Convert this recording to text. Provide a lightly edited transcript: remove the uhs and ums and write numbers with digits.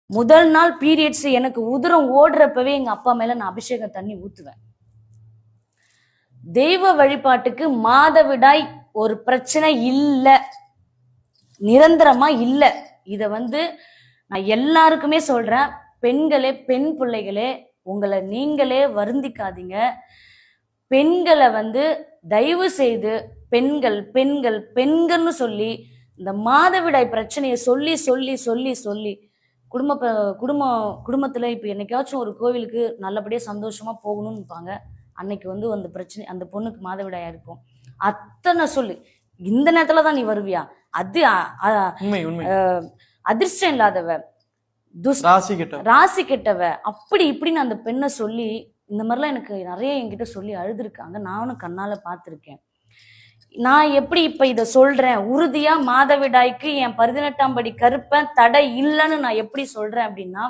முதல் நாள் பீரியட்ஸ் எனக்கு உதிரம் ஓடுறப்பவே எங்க அப்பா மேல நான் அபிஷேகம் தண்ணி ஊத்துவேன். தெய்வ வழிபாட்டுக்கு மாதவிடாய் ஒரு பிரச்சனை இல்ல, நிரந்தரமா இல்ல. இத நான் எல்லாருக்குமே சொல்றேன். பெண்களே, பெண் பிள்ளைகளே, உங்களை நீங்களே வருந்திக்காதீங்க. பெண்களை தயவு செய்து பெண்கள் பெண்கள் பெண்கள்னு சொல்லி இந்த மாதவிடாய் பிரச்சனையை சொல்லி சொல்லி சொல்லி சொல்லி குடும்பத்துல இப்ப என்னைக்காச்சும் ஒரு கோவிலுக்கு நல்லபடியா சந்தோஷமா போகணும்னு இருப்பாங்க. அன்னைக்கு அந்த பிரச்சனை, அந்த பொண்ணுக்கு மாதவிடாயா இருக்கும். அத்தனை சொல்லு, இந்த நேரத்துலதான் நீ வருவியா? அது அதிர்ஷ்டம் இல்லாதவ, ராசி கெட்டவ, அப்படி இப்படின்னு அந்த பெண்ணை சொல்லி இந்த மாதிரிலாம் எனக்கு நிறைய என்கிட்ட சொல்லி அழுதுருக்காங்க. நானும் கண்ணால பார்த்துருக்கேன். நான் எப்படி இப்ப இத சொல்றேன்? உறுதியா மாதவிடாய்க்கு என் 18ஆம் படி கருப்பன் தடை இல்லைன்னு நான் எப்படி சொல்றேன் அப்படின்னா,